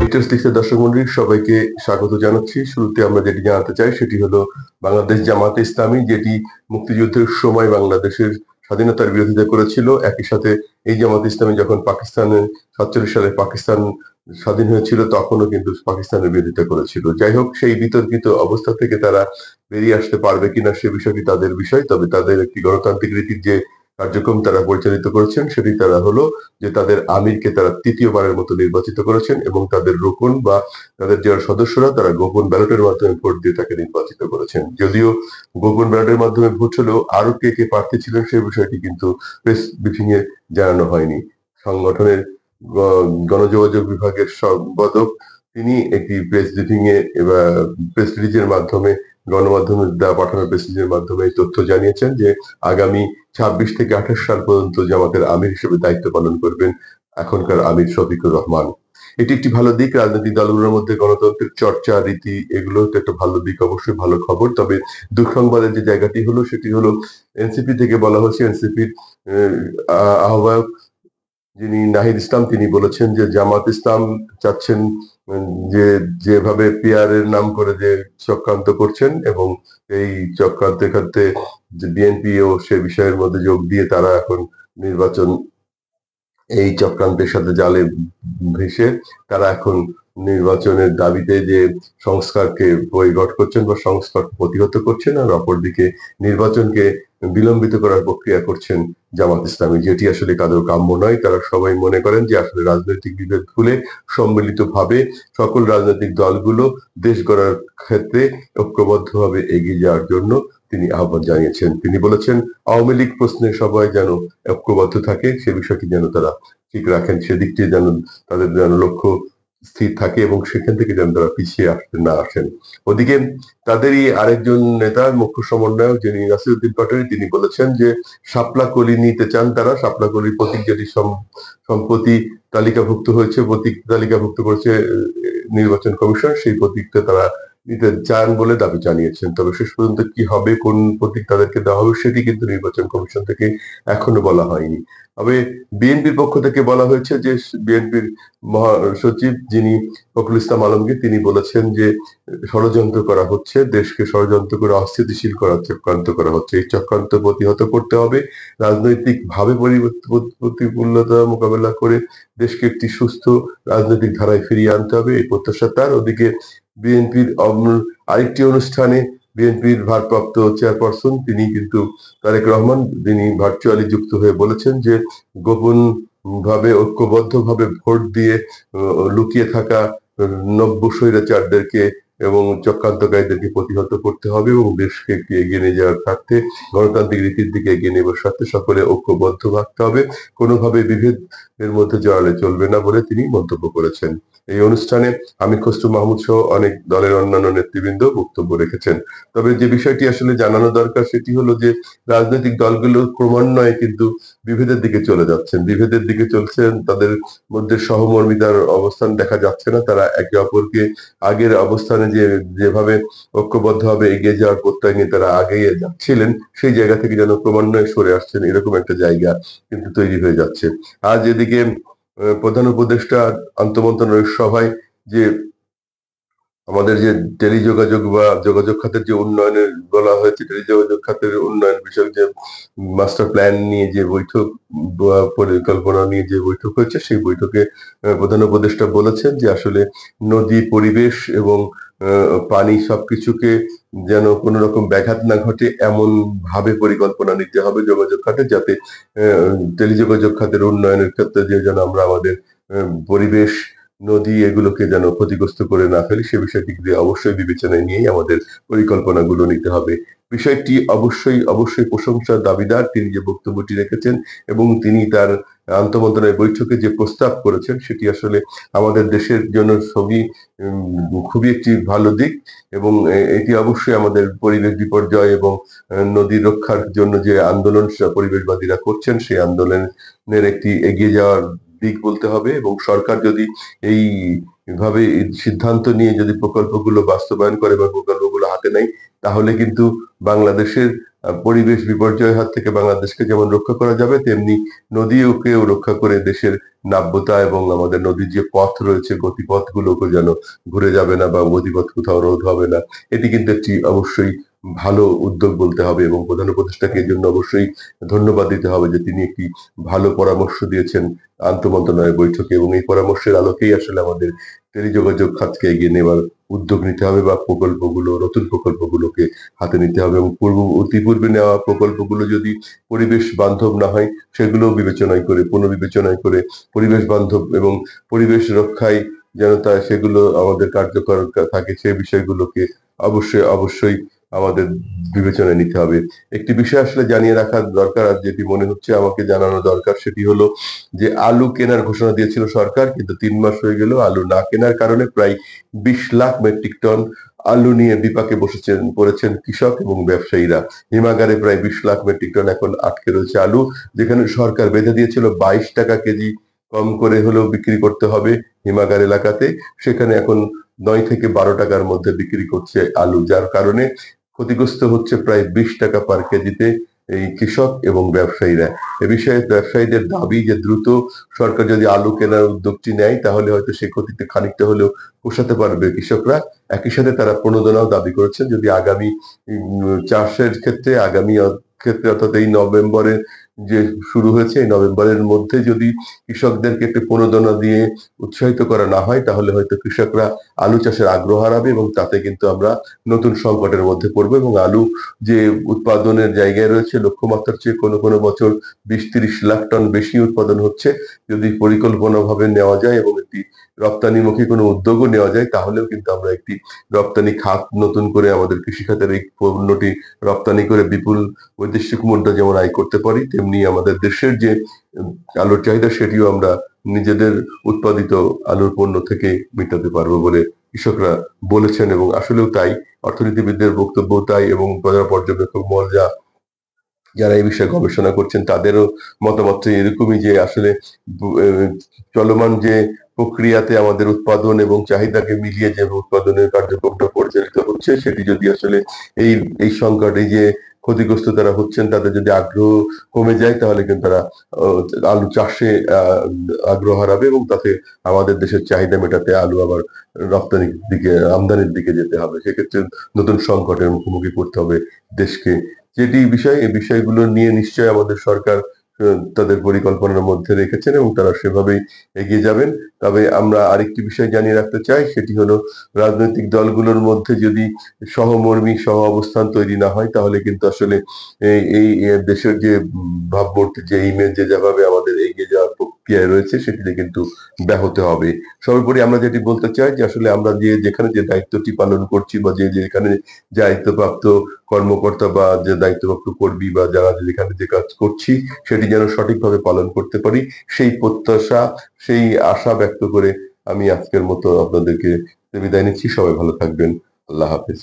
HS লিখতে দর্শক মন্ডলী সবাইকে স্বাগত জানাচ্ছি। শুরুতে আমরা যেটি জানাতে চাই সেটি হলো বাংলাদেশ জামাতে ইসলামী, যেটি মুক্তিযুদ্ধের সময় বাংলাদেশের স্বাধীনতার বিরোধিতা করেছিল। একই সাথে এই জামাত ইসলামী যখন পাকিস্তানে 47 সালে পাকিস্তান স্বাধীন হয়েছিল তখনও কিন্তু পাকিস্তানের বিরোধিতা করেছিল। যাই হোক, সেই বিতর্কিত অবস্থা থেকে তারা বেরিয়ে আসতে পারবে কিনা সে বিষয়টি তাদের বিষয়। তবে তাদের একটি গণতান্ত্রিক রীতির যে কার্যক্রম তারা পরিচালিত করেছেন সেটি তারা হলো যে তাদের আমিরকে তারা তৃতীয়বারের মতো নির্বাচিত করেছেন এবং তাদের রুকন বা তাদের যারা সদস্যরা তারা গোপন ব্যালটের মাধ্যমে ভোট দিয়ে তাকে নির্বাচিত করেছেন। যদিও গোপন ব্যালটের মাধ্যমে ভোট হলেও আরো কে কে প্রার্থী ছিলেন সেই বিষয়টি কিন্তু প্রেস ব্রিফিং এ জানানো হয়নি। সংগঠনের গণযোগাযোগ বিভাগের সম্পাদক তিনি একটি প্রেস ব্রিফিং এ এবার প্রেস রিলিজের মাধ্যমে গণমাধ্যমে পাঠানো প্রেস রিলিজের মাধ্যমে এই তথ্য জানিয়েছেন যে আগামী 26 থেকে 28 সাল পর্যন্ত জামাতের আমির হিসেবে দায়িত্ব পালন করবেন এখনকার আমির শফিকুর রহমান। এটি একটি ভালো দিক। রাজনৈতিক দলগুলোর মধ্যে গণতন্ত্রের চর্চা রীতি এগুলো তো একটা ভালো দিক, অবশ্যই ভালো খবর। তবে দুঃসংবাদের যে জায়গাটি হলো সেটি হলো এনসিপি থেকে বলা হচ্ছে, এনসিপির আহ্বায়ক যিনি নাহিদ ইসলাম তিনি বলেছেন যে জামাত ইসলাম চাচ্ছেন যে যেভাবে পিয়ারের নাম করে যে চক্রান্ত করছেন এবং এই চক্রান্তের ক্ষেত্রে যে বিএনপি ও সে বিষয়ের মধ্যে যোগ দিয়ে তারা এখন নির্বাচন এই চক্রান্তের সাথে জালে ভেসে তারা এখন নির্বাচনের দাবিতে যে সংস্কারকে বয়কট করছেন বা সংস্কার প্রতিহত করছেন, আর অপরদিকে নির্বাচনকে বিলম্বিত করার প্রক্রিয়া করছেন জামাত ইসলামী, যেটি আসলে কারো কাম্য নয়। তারা সবাই মনে করেন যে আসলে রাজনৈতিক বিভেদ ভুলে সম্মিলিতভাবে সকল রাজনৈতিক দলগুলো দেশ গড়ার ক্ষেত্রে ঐক্যবদ্ধভাবে এগিয়ে যাওয়ার জন্য তিনি আহ্বান জানিয়েছেন। তিনি বলেছেন আওয়ামী লীগ প্রশ্নে সবাই যেন ঐক্যবদ্ধ থাকে, সে বিষয়টি যেন তারা ঠিক রাখেন, সেদিকটি যেন তাদের যেন লক্ষ্য স্থির থাকে এবং সেখান থেকে যেন তারা পিছিয়ে আসতে না আসেন। ওদিকে তাদেরই আরেকজন নেতা মুখ্য সমন্বয়ক যিনি নাসিরউদ্দিন পাটোয়ারি তিনি বলেছেন যে শাপলা কলি নিতে চান তারা। শাপলা কলির প্রতীক যেটি সম্প্রতি তালিকাভুক্ত হয়েছে, প্রতীক তালিকাভুক্ত করেছে নির্বাচন কমিশন, সেই প্রতীকটা তারা নিতে চান বলে দাবি জানিয়েছেন। তবে শেষ পর্যন্ত কি হবে, কোন প্রতীক তাদেরকে দেওয়া হবে সেটি কিন্তু নির্বাচন কমিশন থেকে এখনো বলা হয়নি। তবে বিএনপির পক্ষ থেকে বলা হয়েছে যে বিএনপির মহাসচিব যিনি ফখরুল ইসলাম আলমগীর তিনি বলেছেন যে ষড়যন্ত্র করা হচ্ছে, দেশকে ষড়যন্ত্র করে অস্থিতিশীল করার চক্রান্ত করা হচ্ছে। এই চক্রান্ত প্রতিহত করতে হবে, রাজনৈতিক ভাবে প্রতিকূলতা মোকাবেলা করে দেশকে একটি সুস্থ রাজনৈতিক ধারায় ফিরিয়ে আনতে হবে, এই প্রত্যাশা তার। ওদিকে বিএনপির আরেকটি অনুষ্ঠানে বিএনপির ভারপ্রাপ্ত চেয়ারপারসন তিনি কিন্তু তারেক রহমান তিনি ভার্চুয়ালি যুক্ত হয়ে বলেছেন যে গোপন ভাবে ঐক্যবদ্ধভাবে ভোট দিয়ে লুকিয়ে থাকা নব্য স্বৈরাচারদেরকে এবং চক্রান্তকারীদেরকে প্রতিহত করতে হবে এবং দেশকে একটি এগিয়ে নিয়ে যাওয়ার স্বার্থে গণতান্ত্রিক রীতির দিকে এগিয়ে নেবার স্বার্থে সকলে ঐক্যবদ্ধ থাকতে হবে, কোনোভাবে বিভেদ এর মধ্যে জড়ালে চলবে না বলে তিনি মন্তব্য করেছেন। এই অনুষ্ঠানে আমির খসরু মাহমুদ সহ অনেক দলের অন্যান্য নেতৃবৃন্দ বক্তব্য রেখেছেন। তবে যে বিষয়টি আসলে জানানো দরকার সেটি হলো যে রাজনৈতিক দলগুলো ক্রমান্বয়ে কিন্তু বিভেদের দিকে চলে যাচ্ছেন, বিভেদের দিকে চলছেন, তাদের মধ্যে সহমর্মিতার অবস্থান দেখা যাচ্ছে না। তারা একে অপরকে আগের অবস্থানে যেভাবে ঐক্যবদ্ধভাবে এগিয়ে যাওয়ার প্রত্যয় নিয়ে তারা আগিয়ে যাচ্ছিলেন সেই জায়গা থেকে যেন ক্রমান্বয়ে সরে আসছেন, এরকম একটা জায়গা কিন্তু তৈরি হয়ে যাচ্ছে। আজ এদিকে প্রধান উপদেষ্টা আন্তঃমন্ত্রণালয় সভায় যে আমাদের যে টেলিযোগাযোগ বা যোগাযোগ খাতের যে উন্নয়নের বলা হয়েছে, টেলিযোগাযোগ খাতের উন্নয়ন বিষয়ক যে মাস্টার প্ল্যান নিয়ে যে বৈঠক বা পরিকল্পনা নিয়ে যে বৈঠক হয়েছে সেই বৈঠকে প্রধান উপদেষ্টা বলেছেন যে আসলে নদী, পরিবেশ এবং পানি সবকিছুকে যেন কোনো রকম ব্যাঘাত না ঘটে এমন ভাবে পরিকল্পনা নিতে হবে যোগাযোগ খাতে, যাতে টেলিযোগাযোগ খাতের উন্নয়নের ক্ষেত্রে যে যেন আমরা আমাদের পরিবেশ, নদী এগুলোকে যেন ক্ষতিগ্রস্ত করে না ফেলি সে বিষয়টি অবশ্যই বিবেচনায় নিয়েই আমাদের পরিকল্পনাগুলো নিতে হবে। বিষয়টি অবশ্যই অবশ্যই প্রশংসার দাবিদার তিনি যে বক্তব্যটি রেখেছেন এবং তিনি তার আন্তঃমন্ত্রণালয় বৈঠকে যে প্রস্তাব করেছেন সেটি আসলে আমাদের দেশের জন্য খুবই একটি ভালো দিক এবং এটি অবশ্যই আমাদের পরিবেশ বিপর্যয় এবং নদী রক্ষার জন্য যে আন্দোলন পরিবেশবাদীরা করছেন সেই আন্দোলনের একটি এগিয়ে যাওয়ার দিক বলতে হবে। এবং সরকার যদি এই ভাবে সিদ্ধান্ত নিয়ে যদি প্রকল্পগুলো বাস্তবায়ন করে বা প্রকল্পগুলো হাতে নেয় তাহলে কিন্তু বাংলাদেশের পরিবেশ বিপর্যয়ের হাত থেকে বাংলাদেশকে যেমন রক্ষা করা যাবে, তেমনি নদীকেও রক্ষা করে দেশের নাব্যতা এবং আমাদের নদীর যে পথ রয়েছে গতিপথগুলোকে যেন ঘুরে যাবে না বা গতিপথ কোথাও রোধ হবে না। এটি কিন্তু একটি অবশ্যই ভালো উদ্যোগ বলতে হবে এবং প্রধান উপদেষ্টাকে এর জন্য অবশ্যই ধন্যবাদ দিতে হবে যে তিনি একটি ভালো পরামর্শ দিয়েছেন আন্তঃমন্ত্রণালয় বৈঠকে, এবং এই পরামর্শের আলোকেই আসলে আমাদের টেলিযোগাযোগ খাতকে এগিয়ে নেওয়ার উদ্যোগ নিতে হবে বা নতুন প্রকল্পগুলোকে হাতে নিতে হবে, এবং অতিপূর্বে নেওয়া প্রকল্পগুলো যদি পরিবেশ বান্ধব না হয় সেগুলো বিবেচনায় করে পুনর্বিবেচনায় করে পরিবেশ বান্ধব এবং পরিবেশ রক্ষায় যেন সেগুলো আমাদের কার্যকর থাকে, সেই বিষয়গুলোকে অবশ্যই আমাদের বিবেচনায় নিতে হবে। একটি বিষয় আসলে জানিয়ে রাখা দরকার, আর যেটি মনে হচ্ছে আমাকে জানানো দরকার, সেটি হলো যে আলু কেনার ঘোষণা দিয়েছিল সরকার, কিন্তু ৩ মাস হয়ে গেল আলু না কেনার কারণে প্রায় ২০ লাখ মেট্রিক টন আলু নিয়ে বিপাকে পড়েছেন কৃষক এবং ব্যবসায়ীরা। হিমাগারে প্রায় ২০ লাখ মেট্রিক টন এখন আটকে রয়েছে আলু, যেখানে সরকার বেঁধে দিয়েছিল ২২ টাকা কেজি কম করে হলেও বিক্রি করতে হবে হিমাগার এলাকাতে, সেখানে এখন ৯ থেকে ১২ টাকার মধ্যে বিক্রি করছে আলু, যার কারণে ক্ষতিগ্রস্ত হচ্ছে প্রায় ২০ টাকা পার কেজিতে এই কৃষক এবং ব্যবসায়ীরা। এ বিষয়ে ব্যবসায়ীদের দাবি যে দ্রুত সরকার যদি আলু কেনার উদ্যোগটি নেয় তাহলে হয়তো সে ক্ষতিতে খানিকটা হলেও পোষাতে পারবে কৃষকরা। একই সাথে তারা প্রণোদনাও দাবি করেছেন, যদি আগামী চাষের ক্ষেত্রে অর্থাৎ এই নভেম্বরে যে শুরু হয়েছে, এই নভেম্বরের মধ্যে যদি কৃষকদেরকে একটু প্রণোদনা দিয়ে উৎসাহিত করা না হয় তাহলে হয়তো কৃষকরা আলু চাষের আগ্রহ হারাবে, এবং তাতে কিন্তু আমরা নতুন সংকটের মধ্যে পড়বো, এবং আলু যে উৎপাদনের জায়গায় রয়েছে লক্ষ্যমাত্রার চেয়ে কোনো বছর ২০-৩০ লাখ টন বেশি উৎপাদন হচ্ছে। যদি পরিকল্পনাভাবে নেওয়া যায় এবং একটি রপ্তানিমুখী কোনো উদ্যোগও নেওয়া যায় তাহলেও কিন্তু আমরা একটি রপ্তানি খাত নতুন করে আমাদের কৃষি খাতের এই পণ্যটি রপ্তানি করে বিপুল বৈদেশিক মুদ্রা যেমন আয় করতে পারি, তেমনি আমাদের দেশের যে আলুর চাহিদা সেটিও আমরা নিজেদের উৎপাদিত আলুর পণ্য থেকে মেটাতে পারবো বলে কৃষকরা বলেছেন, এবং আসলেও তাই। অর্থনীতিবিদদের বক্তব্য তাই, এবং বাজার পর্যবেক্ষক মহল যারা এই বিষয়ে গবেষণা করছেন তাদেরও মতামত এরকমই, যে আসলে চলমান যে প্রক্রিয়াতে আমাদের উৎপাদন এবং চাহিদাকে মিলিয়ে যে উৎপাদনের কার্যক্রমটা পরিচালিত হচ্ছে, সেটি যদি আসলে এই এই সংকট, এই যে ক্ষতিগ্রস্ত তারা হচ্ছেন তাদের যদি আগ্রহ কমে যায় তাহলে কিন্তু তারা আহ, আলু চাষে আগ্রহ হারাবে, এবং তাতে আমাদের দেশের চাহিদা মেটাতে আলু আবার রপ্তানির দিকে আমদানির দিকে যেতে হবে। সেক্ষেত্রে নতুন সংকটের মুখোমুখি করতে হবে দেশকে। যেটি বিষয়, এই বিষয়গুলো নিয়ে নিশ্চয়ই আমাদের সরকার তাদের পরিকল্পনার মধ্যে রেখেছেন এবং তারা সেভাবেই এগিয়ে যাবেন। তবে আমরা আরেকটি বিষয় জানিয়ে রাখতে চাই, সেটি হলো রাজনৈতিক দলগুলোর মধ্যে যদি সহমর্মী সহ অবস্থান তৈরি না হয় তাহলে কিন্তু আসলে এই দেশের যে ভাবমূর্তি, যে ইমেজ যেভাবে আমাদের এগিয়ে যাওয়ার প্রক্রিয়ায় রয়েছে সেটিতে কিন্তু ব্যাহত হবে। সর্বোপরি আমরা যেটি বলতে চাই যে আসলে আমরা যেখানে যে দায়িত্বটি পালন করছি বা যেখানে দায়িত্বপ্রাপ্ত কর্মকর্তা বা যে দায়িত্বপ্রাপ্ত কর্মী বা যারা যেখানে যে কাজ করছি সেটি যেন সঠিকভাবে পালন করতে পারি, সেই প্রত্যাশা, সেই আশা ব্যক্ত করে আমি আজকের মতো আপনাদেরকে বিদায় নিচ্ছি। সবাই ভালো থাকবেন। আল্লাহ হাফেজ।